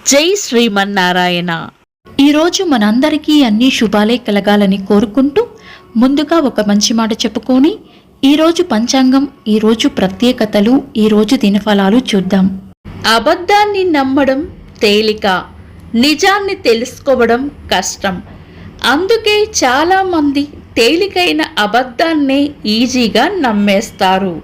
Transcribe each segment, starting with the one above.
జై శ్రీమన్నారాయణ. ఈరోజు మనందరికీ అన్ని శుభాలే కలగాలని కోరుకుంటూ ముందుగా ఒక మంచి మాట చెప్పుకొని ఈరోజు పంచాంగం, ఈరోజు ప్రత్యేకతలు, ఈరోజు దినఫలాలు చూద్దాం. అబద్ధాన్ని నమ్మడం తేలిక, నిజాన్ని తెలుసుకోవడం కష్టం. అందుకే చాలామంది తేలికైన అబద్ధాన్నే ఈజీగా నమ్మేస్తారు.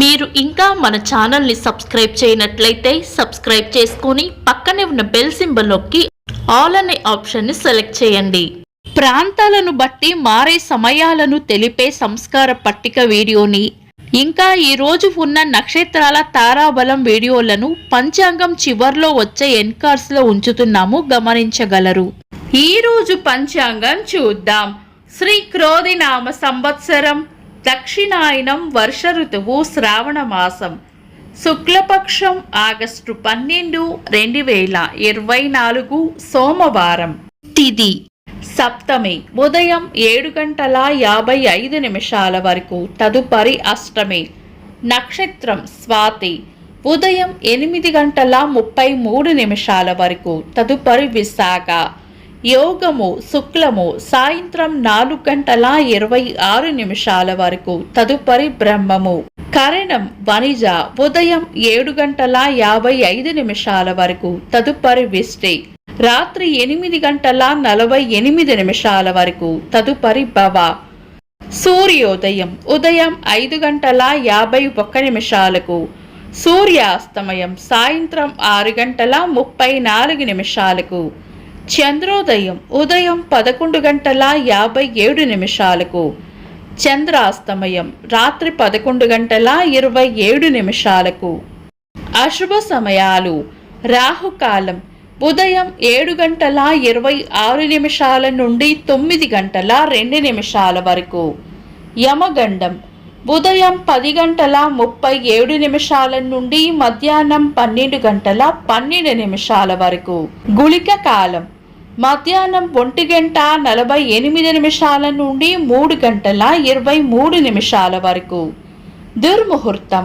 మీరు ఇంకా మన ఛానల్ని సబ్స్క్రైబ్ చేయనట్లయితే సబ్స్క్రైబ్ చేసుకుని పక్కనే ఉన్న బెల్ సింబల్ నొక్కి ఆల్ అనే ఆప్షన్ని సెలెక్ట్ చేయండి. ప్రాంతాలను బట్టి మారే సమయాలను తెలిపే సంస్కార పట్టిక వీడియోని, ఇంకా ఈరోజు ఉన్న నక్షత్రాల తారాబలం వీడియోలను పంచాంగం చివర్లో వచ్చే ఎన్కార్స్లో ఉంచుతున్నాము, గమనించగలరు. ఈరోజు పంచాంగం చూద్దాం. శ్రీ క్రోధినామ సంవత్సరం, దక్షిణాయనం, వర్ష ఋతువు, శ్రావణ మాసం, శుక్లపక్షం, ఆగస్టు 12, 2024, సోమవారం. తిథి సప్తమి, ఉదయం 7:55 వరకు, తదుపరి అష్టమి. నక్షత్రం స్వాతి, ఉదయం 8:33 వరకు, తదుపరి విశాఖ. యోగము శుక్లము, సాయంత్రం 4:26 వరకు, తదుపరి బ్రహ్మము. కరణం వనిజ, ఉదయం 7:55 వరకు, తదుపరి విష్టి. రాత్రి 8:48 వరకు, తదుపరి భవ. సూర్యోదయం ఉదయం 5:51, సూర్యాస్తమయం సాయంత్రం 6:34. చంద్రోదయం ఉదయం 11:57, చంద్రాస్తమయం రాత్రి 11:27. అశుభ సమయాలు. రాహుకాలం ఉదయం 7:26 నుండి 9:02 వరకు. యమగండం ఉదయం 10:37 నుండి మధ్యాహ్నం 12:12 వరకు. గుళిక కాలం మధ్యాహ్నం 1:48 నుండి 3:23 వరకు. దుర్ముహూర్తం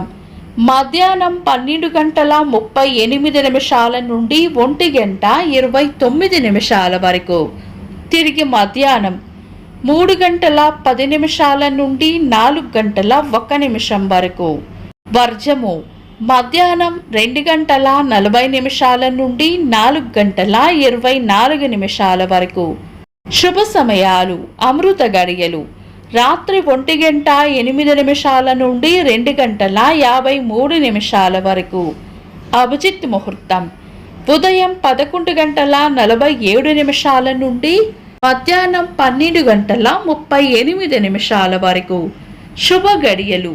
మధ్యాహ్నం 12:38 నుండి 1:29 వరకు. తిరిగి మధ్యాహ్నం 3:10 నుండి 4:01 వరకు. వర్జము మధ్యాహ్నం 2:40 నుండి 4:24 వరకు. శుభ సమయాలు. అమృత గడియలు రాత్రి 1:08 నుండి 2:53 వరకు. అభిజిత్ ముహూర్తం ఉదయం 11:47 నుండి మధ్యాహ్నం 12:38 వరకు. శుభ గడియలు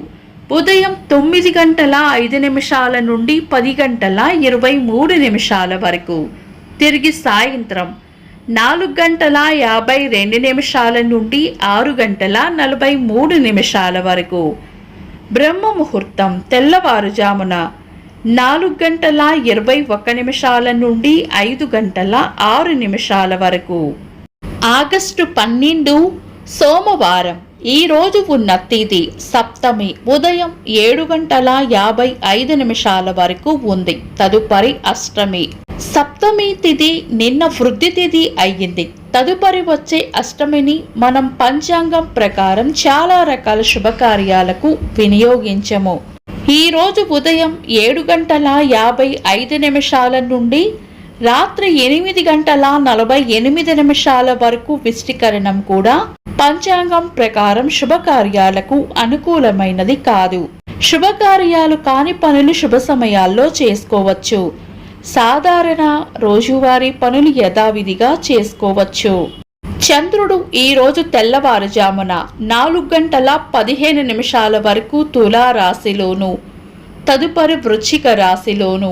ఉదయం 9:05 నుండి 10:23 వరకు. తిరిగి సాయంత్రం 4:52 నుండి 6:43 వరకు. బ్రహ్మ ముహూర్తం తెల్లవారుజామున 4:21 నుండి 5:06 వరకు. ఆగస్టు 12, సోమవారం. ఈ రోజు ఉన్న తిథి సప్తమి, ఉదయం 7:55 వరకు ఉంది, తదుపరి అష్టమి. సప్తమి తిథి నిన్న వృద్ధి తిథి అయ్యింది. తదుపరి వచ్చే అష్టమిని మనం పంచాంగం ప్రకారం చాలా రకాల శుభకార్యాలకు వినియోగించము. ఈ రోజు ఉదయం 7:55 నుండి రాత్రి 8:48 వరకు విష్టికరణం కూడా పంచాంగం ప్రకారం శుభకార్యాలకు అనుకూలమైనది కాదు. శుభకార్యాలు కాని పనులు శుభ సమయాల్లో చేసుకోవచ్చు. సాధారణ రోజువారీ పనులు యథావిధిగా చేసుకోవచ్చు. చంద్రుడు ఈ రోజు తెల్లవారుజామున 4:15 వరకు తులా రాశిలోను, తదుపరి వృశ్చిక రాశిలోను,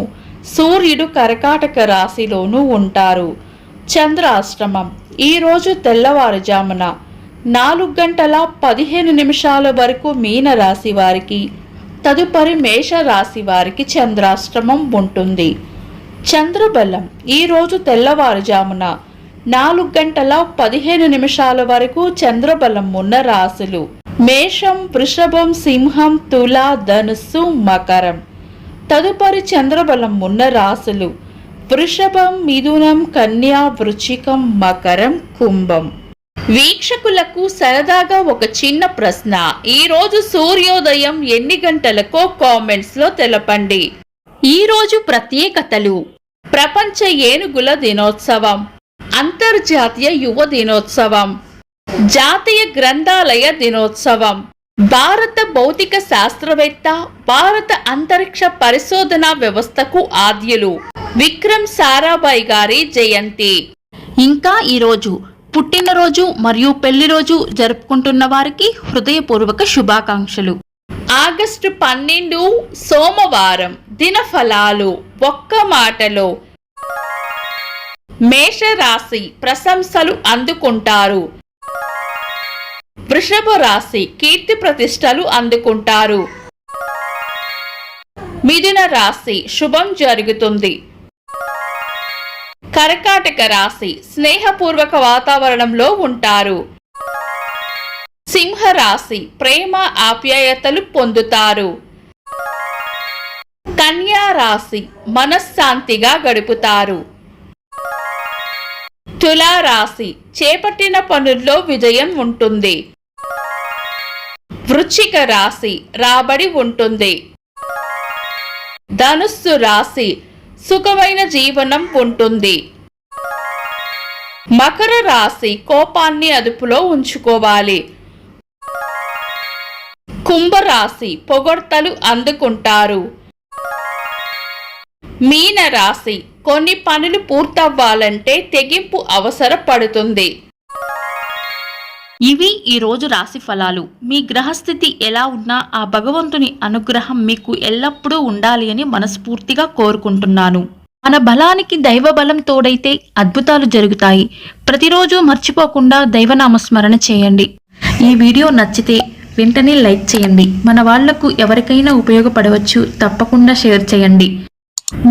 సూర్యుడు కర్కాటక రాశిలోనూ ఉంటారు. చంద్రాష్టమం ఈ రోజు తెల్లవారుజామున 4:15 వరకు మీన రాశి వారికి, తదుపరి మేష రాశి వారికి చంద్రాష్టమం ఉంటుంది. చంద్రబలం ఈ రోజు తెల్లవారుజామున 4:15 వరకు చంద్రబలం ఉన్న రాశులు మేషం, వృషభం, సింహం, తుల, ధనుస్సు, మకరం. తదుపరి చంద్రబలం ఉన్న రాశులు వృషభం, మిథునం, కన్యా, వృశ్చికం, మకరం, కుంభం. వీక్షకులకు సరదాగా ఒక చిన్న ప్రశ్న. ఈ రోజు సూర్యోదయం ఎన్ని గంటలకో కామెంట్స్ లో తెలపండి. ఈ రోజు ప్రత్యేకతలు: ప్రపంచ ఏనుగుల దినోత్సవం, అంతర్జాతీయ యువ దినోత్సవం, జాతీయ గ్రంథాలయ దినోత్సవం, భారత భౌతిక శాస్త్రవేత్త, భారత అంతరిక్ష పరిశోధన వ్యవస్థకు ఆద్యులు విక్రమ్ సారాభాయ్ గారి జయంతి. ఇంకా ఈరోజు పుట్టినరోజు మరియు పెళ్లిరోజు జరుపుకుంటున్న వారికి హృదయపూర్వక శుభాకాంక్షలు. ఆగస్టు 12 సోమవారం. దినఫలాలు ఒక్క మాటలో. మేషరాశి ప్రశంసలు అందుకుంటారు. వృషభ రాశి కీర్తి ప్రతిష్టలు అందుకుంటారు. మిథున రాశి శుభం జరుగుతుంది. కర్కాటక రాశి స్నేహపూర్వక వాతావరణంలో ఉంటారు. సింహ రాశి ప్రేమ ఆప్యాయతలు పొందుతారు. కన్యా రాశి మనశ్శాంతిగా గడుపుతారు. తులా రాశి చేపట్టిన పనుల్లో విజయం ఉంటుంది. వృశ్చిక రాశి రాబడి ఉంటుంది. ధనుస్సు రాశి సుఖమైన జీవనం ఉంటుంది. మకర రాశి కోపాన్ని అదుపులో ఉంచుకోవాలి. కుంభరాశి పొగడ్తలు అందుకుంటారు. మీన రాశి కొన్ని పనులు పూర్తవ్వాలంటే తెగింపు అవసరపడుతుంది. ఇవి ఈ రోజు రాశి ఫలాలు. మీ గ్రహస్థితి ఎలా ఉన్నా ఆ భగవంతుని అనుగ్రహం మీకు ఎల్లప్పుడూ ఉండాలి అని మనస్ఫూర్తిగా కోరుకుంటున్నాను. మన బలానికి దైవ బలం తోడైతే అద్భుతాలు జరుగుతాయి. ప్రతిరోజు మర్చిపోకుండా దైవనామస్మరణ చేయండి. ఈ వీడియో నచ్చితే వెంటనే లైక్ చేయండి. మన వాళ్లకు ఎవరికైనా ఉపయోగపడవచ్చు. తప్పకుండా షేర్ చేయండి.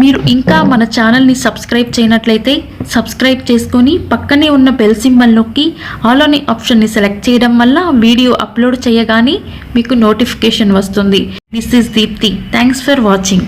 మీరు ఇంకా మన ఛానల్ని సబ్స్క్రైబ్ చేయనట్లయితే సబ్స్క్రైబ్ చేసుకొని పక్కనే ఉన్న బెల్ సింబల్ నొక్కి ఆల్ అనే ఆప్షన్ని సెలెక్ట్ చేయడం వల్ల వీడియో అప్లోడ్ చేయగానే మీకు నోటిఫికేషన్ వస్తుంది. This is Deepti. Thanks for watching.